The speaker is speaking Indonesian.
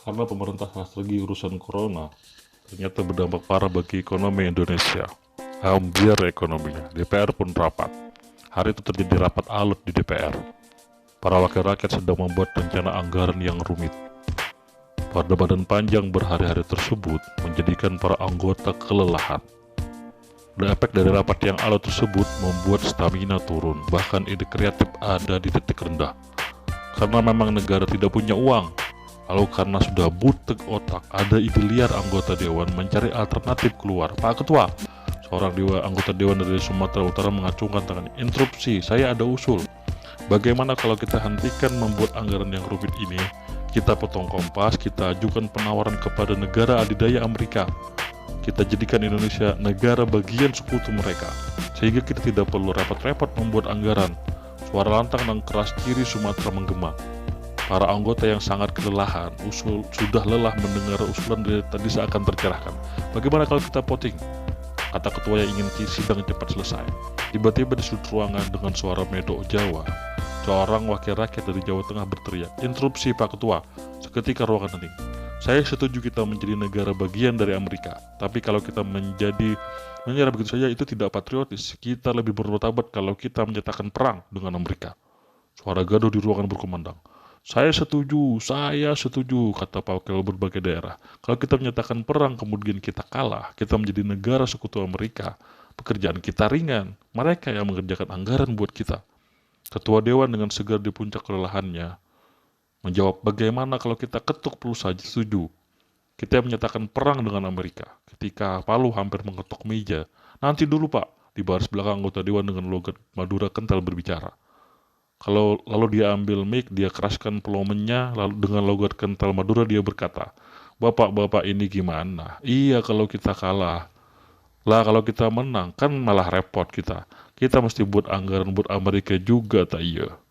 Karena pemerintah strategi urusan corona ternyata berdampak parah bagi ekonomi Indonesia. Ambiar ekonominya, DPR pun rapat. Hari itu terjadi rapat alot di DPR. Para wakil rakyat sedang membuat rencana anggaran yang rumit. Perdebatan panjang berhari-hari tersebut menjadikan para anggota kelelahan. Dan efek dari rapat yang alot tersebut membuat stamina turun, bahkan ide kreatif ada di titik rendah. Karena memang negara tidak punya uang, lalu karena sudah butek otak, ada ide liar anggota dewan mencari alternatif keluar. Pak Ketua, seorang anggota dewan dari Sumatera Utara mengacungkan tangannya. Interupsi, saya ada usul. Bagaimana kalau kita hentikan membuat anggaran yang rumit ini? Kita potong kompas, kita ajukan penawaran kepada negara adidaya Amerika. Kita jadikan Indonesia negara bagian sekutu mereka, sehingga kita tidak perlu repot-repot membuat anggaran. Suara lantang dan keras kiri Sumatera menggema. Para anggota yang sangat kelelahan, sudah lelah mendengar usulan dari tadi seakan tercerahkan. Bagaimana kalau kita voting? Kata ketua yang ingin sidang cepat selesai. Tiba-tiba di sudut ruangan dengan suara medok Jawa, seorang wakil rakyat dari Jawa Tengah berteriak, "Interupsi Pak Ketua." Seketika ruangan hening. Saya setuju kita menjadi negara bagian dari Amerika, tapi kalau kita menyerah begitu saja itu tidak patriotis. Kita lebih bermartabat kalau kita menyatakan perang dengan Amerika. Suara gaduh di ruangan berkumandang. Saya setuju, kata Pak Wakil berbagai daerah. Kalau kita menyatakan perang kemudian kita kalah, kita menjadi negara sekutu Amerika. Pekerjaan kita ringan, mereka yang mengerjakan anggaran buat kita. Ketua Dewan dengan segar di puncak kelelahannya menjawab, bagaimana kalau kita ketuk perlu saja setuju. Kita menyatakan perang dengan Amerika. Ketika Palu hampir mengetuk meja. Nanti dulu Pak, di baris belakang anggota Dewan dengan logat Madura kental berbicara. Lalu dia ambil mic, dia keraskan volumenya, lalu dengan logat kental Madura dia berkata, Bapak-bapak ini gimana? Iya kalau kita kalah. Lah kalau kita menang kan malah repot kita. Kita mesti buat anggaran buat Amerika juga tak iya.